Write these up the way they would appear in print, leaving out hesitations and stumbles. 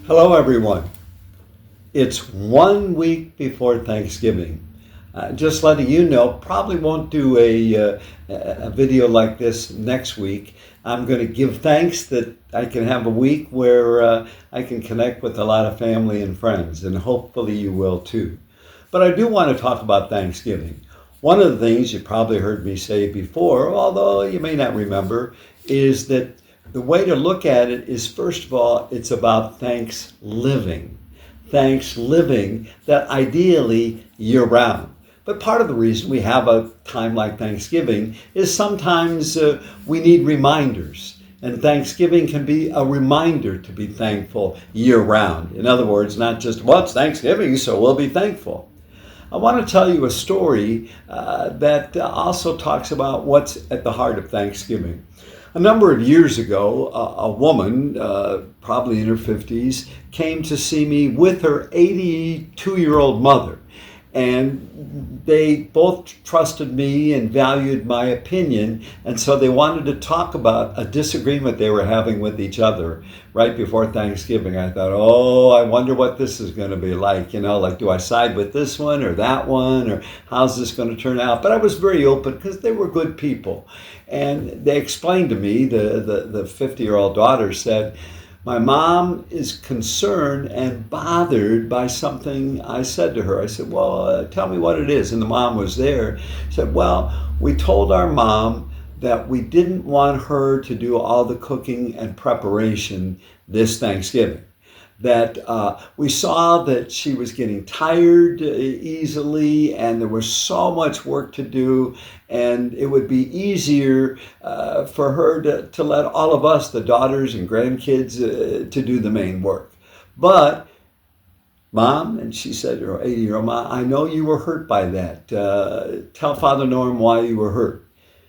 Hello, everyone. It's 1 week before Thanksgiving. Just letting you know, probably won't do a video like this next week. I'm going to give thanks that I can have a week where I can connect with a lot of family and friends, and hopefully you will too. But I do want to talk about Thanksgiving. One of the things you probably heard me say before, although you may not remember, is that the way to look at it is, first of all, it's about thanks living. Thanks living that ideally year round. But part of the reason we have a time like Thanksgiving is sometimes we need reminders. And Thanksgiving can be a reminder to be thankful year round. In other words, not just, well, it's Thanksgiving, so we'll be thankful. I want to tell you a story that also talks about what's at the heart of Thanksgiving. A number of years ago, a woman, probably in her 50s, came to see me with her 82-year-old mother. And they both trusted me and valued my opinion. And so they wanted to talk about a disagreement they were having with each other right before Thanksgiving. I thought, oh, I wonder what this is going to be like. Like, do I side with this one or that one? Or how's this going to turn out? But I was very open because they were good people. And they explained to me, the 50-year-old daughter said, my mom is concerned and bothered by something I said to her. I said, well, tell me what it is. And the mom was there. She said, well, we told our mom that we didn't want her to do all the cooking and preparation this Thanksgiving. That we saw that she was getting tired easily and there was so much work to do, and it would be easier for her to let all of us, the daughters and grandkids, to do the main work. But Mom, and she said to her 80-year-old mom, I know you were hurt by that. Tell Father Norm why you were hurt.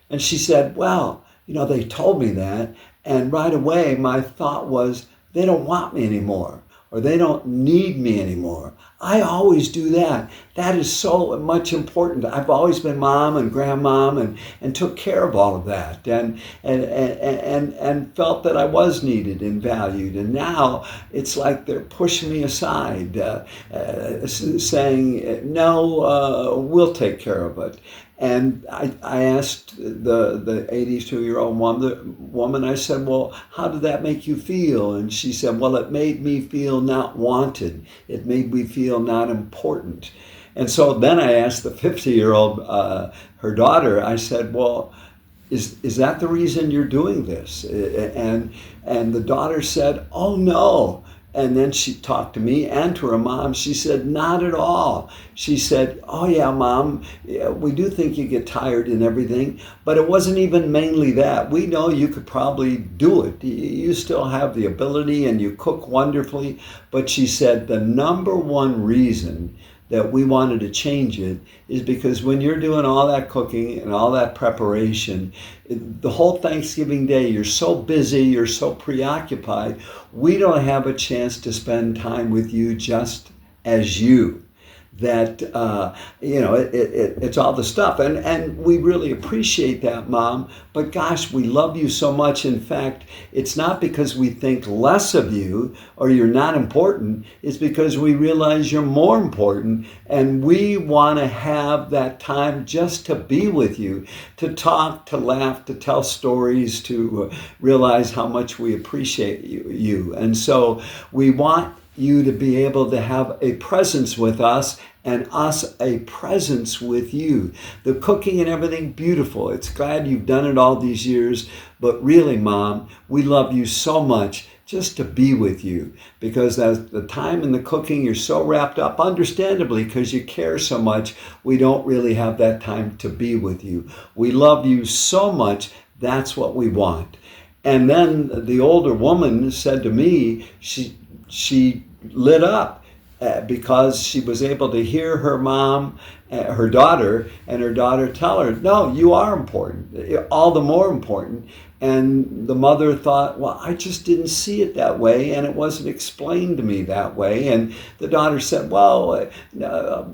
And she said, well, they told me that, and right away my thought was, they don't want me anymore, or they don't need me anymore. I always do that. That is so much important. I've always been mom and grandmom and took care of all of that and felt that I was needed and valued. And now it's like they're pushing me aside, saying, no, we'll take care of it. And I asked the 82-year-old woman, I said, well, how did that make you feel? And she said, well, it made me feel not wanted. It made me feel not important. And so then I asked the 50-year-old, her daughter, I said, well, is that the reason you're doing this? And the daughter said, oh, no. And then she talked to me and to her mom. She said, not at all. She said, oh yeah, Mom, we do think you get tired and everything, but it wasn't even mainly that. We know you could probably do it. You still have the ability and you cook wonderfully. But she said, the number one reason that we wanted to change it is because when you're doing all that cooking and all that preparation, the whole Thanksgiving day, you're so busy, you're so preoccupied, we don't have a chance to spend time with you just as you. That, it's all the stuff. And we really appreciate that, Mom. But gosh, we love you so much. In fact, it's not because we think less of you or you're not important. It's because we realize you're more important. And we want to have that time just to be with you, to talk, to laugh, to tell stories, to realize how much we appreciate you. And so we want you to be able to have a presence with us and us a presence with you. The cooking and everything, beautiful. It's glad you've done it all these years. But really, Mom, we love you so much just to be with you, because as the time in the cooking, you're so wrapped up, understandably, because you care so much, we don't really have that time to be with you. We love you so much. That's what we want. And then the older woman said to me, she lit up because she was able to hear her mom, her daughter tell her, no, you are important, all the more important. And the mother thought, well, I just didn't see it that way, and it wasn't explained to me that way. And the daughter said, well,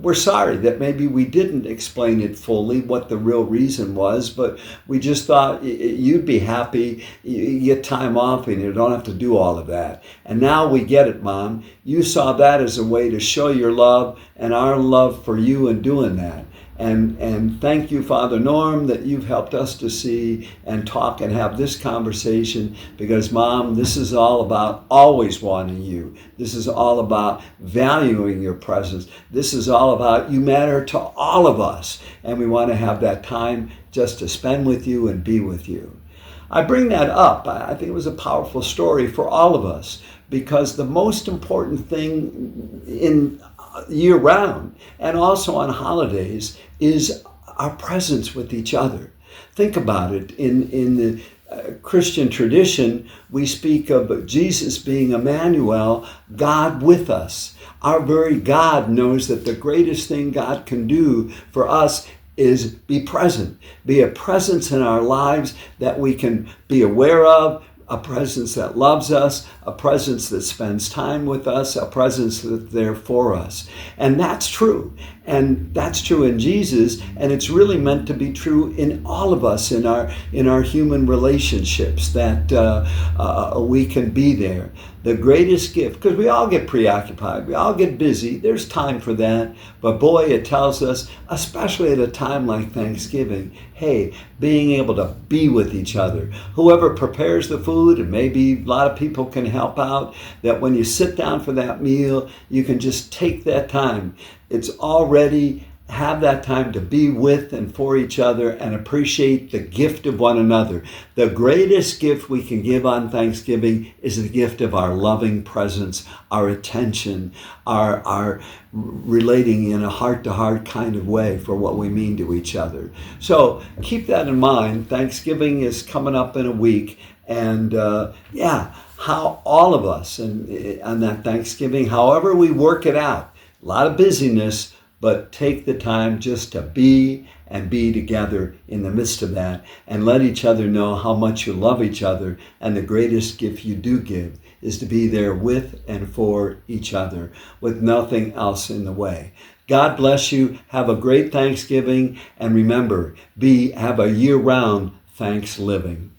we're sorry that maybe we didn't explain it fully, what the real reason was, but we just thought you'd be happy, you get time off, and you don't have to do all of that. And now we get it, Mom. You saw that as a way to show your love and our love for you in doing that. And thank you, Father Norm, that you've helped us to see and talk and have this conversation, because, Mom, this is all about always wanting you. This is all about valuing your presence. This is all about you matter to all of us, and we want to have that time just to spend with you and be with you. I bring that up. I think it was a powerful story for all of us, because the most important thing in year round and also on holidays is our presence with each other. Think about it. In the Christian tradition, we speak of Jesus being Emmanuel, God with us. Our very God knows that the greatest thing God can do for us is be present, be a presence in our lives that we can be aware of, a presence that loves us, a presence that spends time with us, a presence that's there for us. And that's true. And that's true in Jesus, and it's really meant to be true in all of us, in our human relationships, that we can be there. The greatest gift, because we all get preoccupied, we all get busy, there's time for that, but boy, it tells us, especially at a time like Thanksgiving, hey, being able to be with each other. Whoever prepares the food, and maybe a lot of people can help out, that when you sit down for that meal, you can just take that time. It's already have that time to be with and for each other and appreciate the gift of one another. The greatest gift we can give on Thanksgiving is the gift of our loving presence, our attention, our relating in a heart-to-heart kind of way for what we mean to each other. So keep that in mind. Thanksgiving is coming up in a week, and how all of us on that Thanksgiving, however we work it out, a lot of busyness, but take the time just to be and be together in the midst of that, and let each other know how much you love each other. And the greatest gift you do give is to be there with and for each other, with nothing else in the way. God bless you. Have a great Thanksgiving. And remember, have a year-round thanks living.